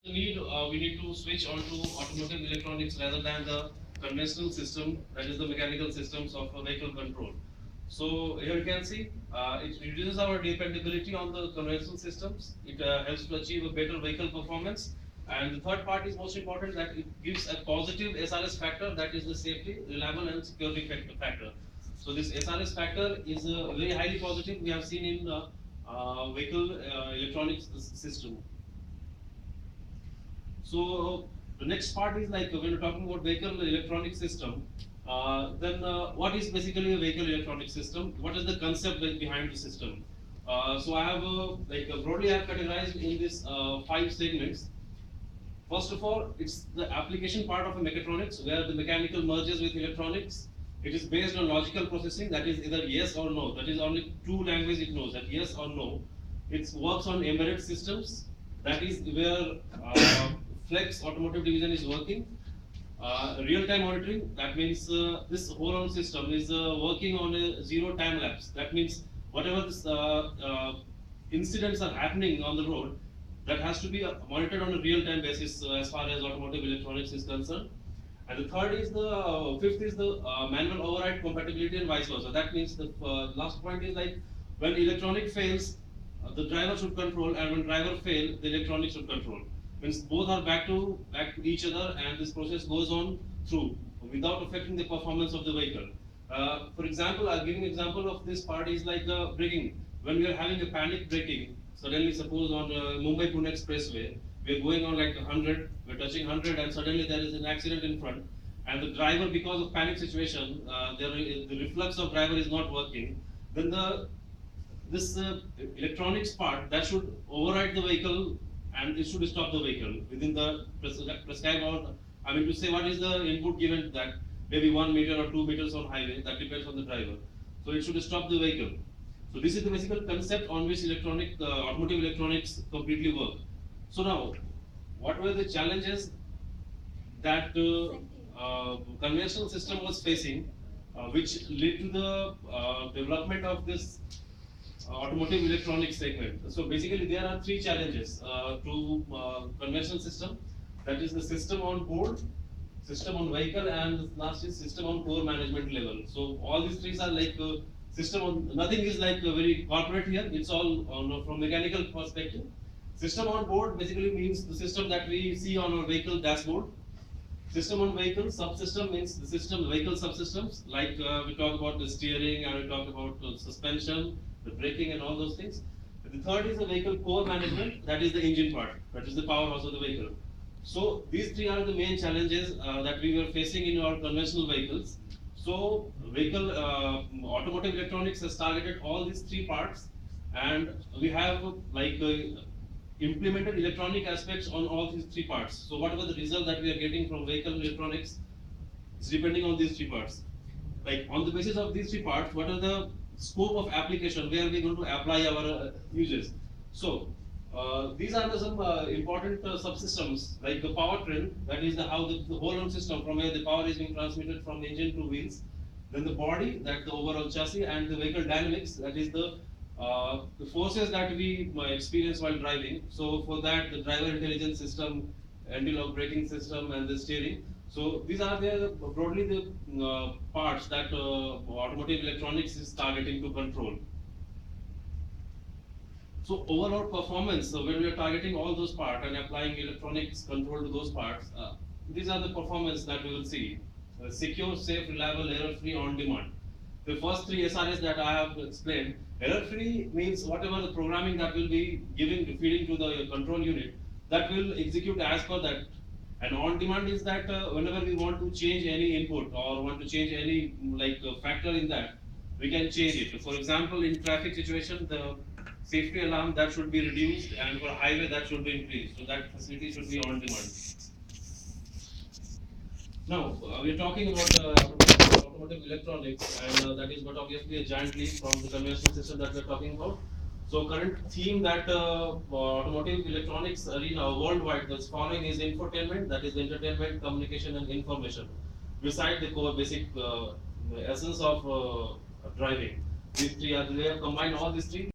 We need to switch on to automotive electronics rather than the conventional system, that is the mechanical systems of vehicle control. So here you can see it reduces our dependability on the conventional systems. It helps to achieve a better vehicle performance. And the third part is most important, that it gives a positive SRS factor, that is the safety, reliable and security factor. So this SRS factor is very highly positive. We have seen in vehicle electronics system. So the next part is like when you're talking about vehicle electronic system, then what is basically a vehicle electronic system? What is the concept behind the system? So I have broadly I have categorized in this five segments. First of all, it's the application part of a mechatronics where the mechanical merges with electronics. It is based on logical processing, that is either yes or no. That is only two language it knows, that yes or no. It works on embedded systems. That is where Flex Automotive Division is working. Real-time monitoring, that means this whole system is working on a zero time lapse. That means whatever this, incidents are happening on the road, that has to be monitored on a real-time basis as far as automotive electronics is concerned. And the third is fifth is the manual override compatibility and vice versa. That means the last point is like when electronic fails, the driver should control, and when driver fail, the electronic should control. Means both are back to each other, and this process goes on through without affecting the performance of the vehicle. For example, I'll give you an example of this part is like braking. When we are having a panic braking, suddenly suppose on Mumbai Pune Expressway, we are going on like 100, we're touching 100, and suddenly there is an accident in front, and the driver, because of panic situation, the reflex of driver is not working. Then this electronics part that should override the vehicle, and it should stop the vehicle within the prescribed or I mean to say what is the input given, that maybe 1 meter or 2 meters on highway, that depends on the driver. So it should stop the vehicle. So this is the basic concept on which automotive electronics completely work. So now, what were the challenges that conventional system was facing, which led to the development of this automotive electronics segment? So basically, there are three challenges to conventional system. That is the system on board, system on vehicle, and last is system on core management level. So all these three are like system on, nothing is like very corporate here. It's all on from mechanical perspective. System on board basically means the system that we see on our vehicle dashboard. System on vehicle, subsystem means the system, vehicle subsystems, like we talk about the steering and we talk about suspension, the braking and all those things. The third is the vehicle core management, that is the engine part, that is the powerhouse of the vehicle. So these three are the main challenges that we were facing in our conventional vehicles. So vehicle automotive electronics has targeted all these three parts, and we have like implemented electronic aspects on all these three parts. So whatever the result that we are getting from vehicle electronics is depending on these three parts. Like on the basis of these three parts, what are the scope of application, where we are going to apply our uses. So these are some important subsystems like the powertrain, that is how the whole on system from where the power is being transmitted from the engine to wheels. Then the body, that the overall chassis, and the vehicle dynamics, that is the forces that we experience while driving. So for that, the driver intelligence system, anti-lock braking system, and the steering. So these are the broadly the parts that automotive electronics is targeting to control. So overall performance, so when we are targeting all those parts and applying electronics control to those parts, these are the performance that we will see. Secure, safe, reliable, error-free, on-demand. The first three SRS that I have explained, error-free means whatever the programming that will be feeding to the control unit, that will execute as per that. And on-demand is that whenever we want to change any input or want to change any factor in that, we can change it. For example, in traffic situation, the safety alarm that should be reduced, and for highway that should be increased. So that facility should be on demand. Now we are talking about automotive electronics, and that is what obviously a giant leap from the conventional system that we are talking about. So current theme that automotive electronics arena worldwide that's following is infotainment, that is entertainment, communication, and information. Beside the core basic essence of driving, these three are, they have combined all these three.